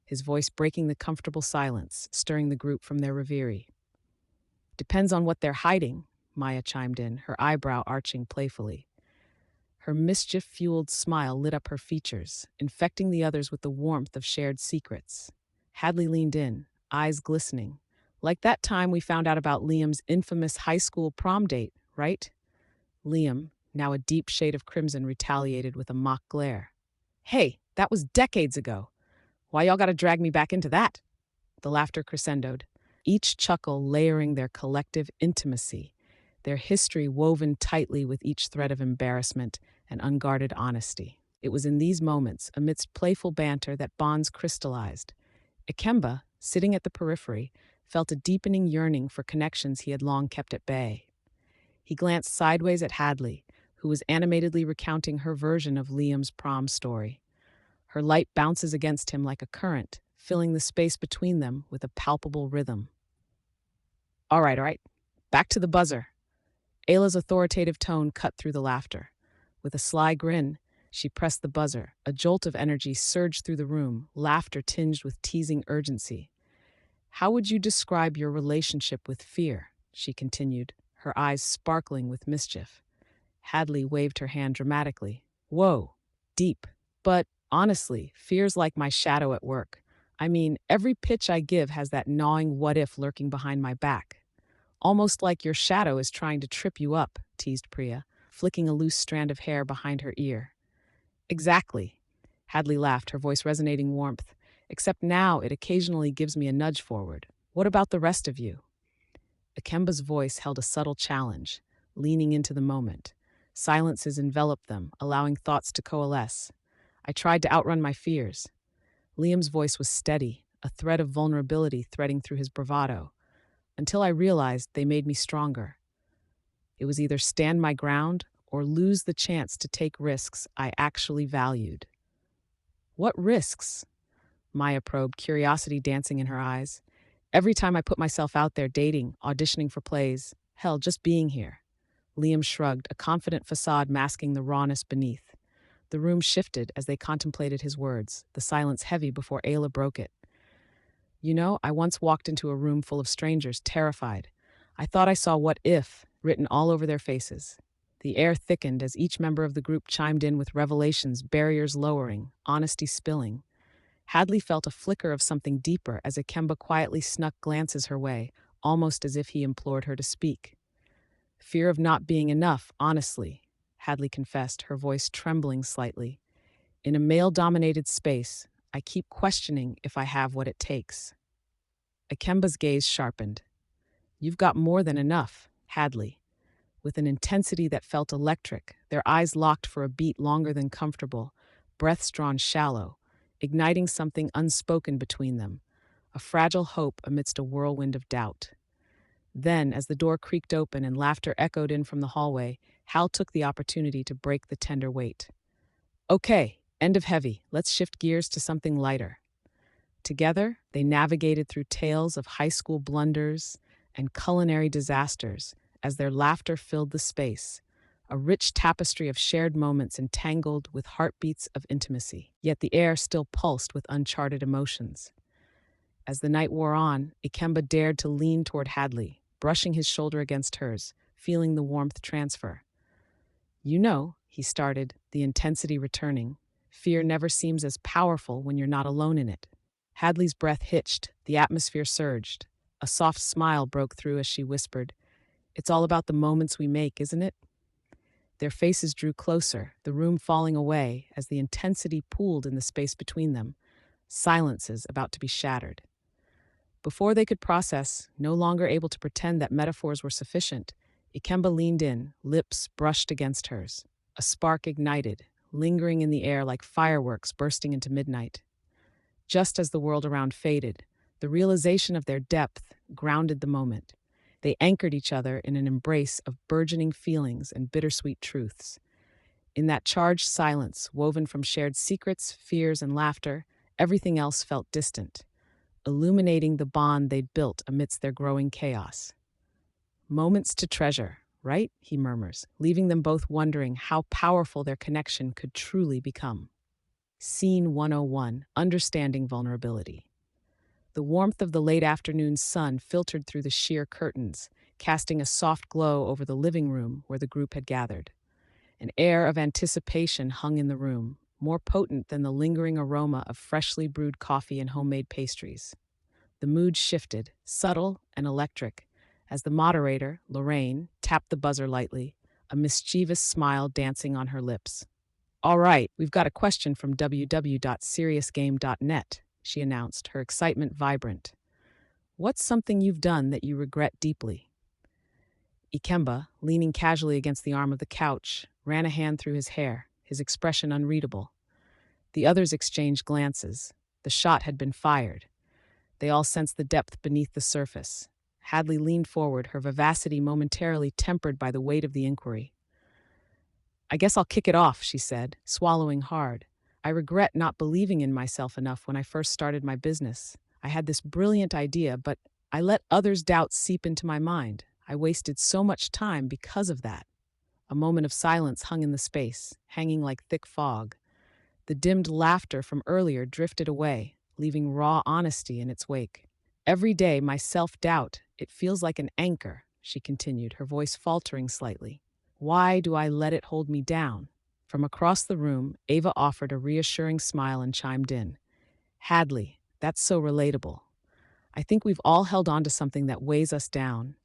his voice breaking the comfortable silence, stirring the group from their reverie. "Depends on what they're hiding," Maya chimed in, her eyebrow arching playfully. Her mischief-fueled smile lit up her features, infecting the others with the warmth of shared secrets. Hadley leaned in, eyes glistening. "Like that time we found out about Liam's infamous high school prom date, right?" Liam, now a deep shade of crimson, retaliated with a mock glare. "Hey, that was decades ago. Why y'all gotta drag me back into that?" The laughter crescendoed, each chuckle layering their collective intimacy, their history woven tightly with each thread of embarrassment and unguarded honesty. It was in these moments, amidst playful banter, that bonds crystallized. Ikemba, sitting at the periphery, felt a deepening yearning for connections he had long kept at bay. He glanced sideways at Hadley, who was animatedly recounting her version of Liam's prom story. Her light bounces against him like a current, filling the space between them with a palpable rhythm. All right, back to the buzzer." Ayla's authoritative tone cut through the laughter. With a sly grin, she pressed the buzzer. A jolt of energy surged through the room, laughter tinged with teasing urgency. "How would you describe your relationship with fear?" she continued, her eyes sparkling with mischief. Hadley waved her hand dramatically. "Whoa, deep. But honestly, fear's like my shadow at work. I mean, every pitch I give has that gnawing what if lurking behind my back. Almost like your shadow is trying to trip you up," teased Priya, flicking a loose strand of hair behind her ear. "Exactly." Hadley laughed, her voice resonating warmth. "Except now it occasionally gives me a nudge forward. What about the rest of you?" Akemba's voice held a subtle challenge, leaning into the moment. Silences enveloped them, allowing thoughts to coalesce. "I tried to outrun my fears." Liam's voice was steady, a thread of vulnerability threading through his bravado. "Until I realized they made me stronger. It was either stand my ground or lose the chance to take risks I actually valued." "What risks?" Maya probed, curiosity dancing in her eyes. "Every time I put myself out there dating, auditioning for plays, hell, just being here." Liam shrugged, a confident facade masking the rawness beneath. The room shifted as they contemplated his words, the silence heavy before Ayla broke it. "You know, I once walked into a room full of strangers, terrified. I thought I saw 'what if' written all over their faces." The air thickened as each member of the group chimed in with revelations, barriers lowering, honesty spilling. Hadley felt a flicker of something deeper as Ikemba quietly snuck glances her way, almost as if he implored her to speak. "Fear of not being enough, honestly," Hadley confessed, her voice trembling slightly. "In a male-dominated space, I keep questioning if I have what it takes." Ikemba's gaze sharpened. "You've got more than enough, Hadley." With an intensity that felt electric, their eyes locked for a beat longer than comfortable, breaths drawn shallow, igniting something unspoken between them, a fragile hope amidst a whirlwind of doubt. Then, as the door creaked open and laughter echoed in from the hallway, Hal took the opportunity to break the tender weight. "Okay, end of heavy. Let's shift gears to something lighter." Together, they navigated through tales of high school blunders and culinary disasters as their laughter filled the space, a rich tapestry of shared moments entangled with heartbeats of intimacy. Yet the air still pulsed with uncharted emotions. As the night wore on, Ikemba dared to lean toward Hadley, brushing his shoulder against hers, feeling the warmth transfer. "You know," he started, the intensity returning, "fear never seems as powerful when you're not alone in it." Hadley's breath hitched, the atmosphere surged. A soft smile broke through as she whispered, "It's all about the moments we make, isn't it?" Their faces drew closer, the room falling away as the intensity pooled in the space between them, silences about to be shattered. Before they could process, no longer able to pretend that metaphors were sufficient, Ikemba leaned in, lips brushed against hers. A spark ignited, lingering in the air like fireworks bursting into midnight. Just as the world around faded, the realization of their depth grounded the moment. They anchored each other in an embrace of burgeoning feelings and bittersweet truths. In that charged silence, woven from shared secrets, fears, and laughter, everything else felt distant, illuminating the bond they'd built amidst their growing chaos. Moments to treasure, right? He murmurs, leaving them both wondering how powerful their connection could truly become. Scene 101, Understanding Vulnerability. The warmth of the late afternoon sun filtered through the sheer curtains, casting a soft glow over the living room where the group had gathered. An air of anticipation hung in the room, more potent than the lingering aroma of freshly brewed coffee and homemade pastries. The mood shifted, subtle and electric, as the moderator, Lorraine, tapped the buzzer lightly, a mischievous smile dancing on her lips. "All right, we've got a question from www.seriousgame.net," she announced, her excitement vibrant. "What's something you've done that you regret deeply?" Ikemba, leaning casually against the arm of the couch, ran a hand through his hair, his expression unreadable. The others exchanged glances. The shot had been fired. They all sensed the depth beneath the surface. Hadley leaned forward, her vivacity momentarily tempered by the weight of the inquiry. "I guess I'll kick it off," she said, swallowing hard. "I regret not believing in myself enough when I first started my business. I had this brilliant idea, but I let others' doubts seep into my mind. I wasted so much time because of that." A moment of silence hung in the space, hanging like thick fog. The dimmed laughter from earlier drifted away, leaving raw honesty in its wake. "Every day, my self-doubt, it feels like an anchor," she continued, her voice faltering slightly. "Why do I let it hold me down?" From across the room, Ava offered a reassuring smile and chimed in. "Hadley, that's so relatable. I think we've all held on to something that weighs us down,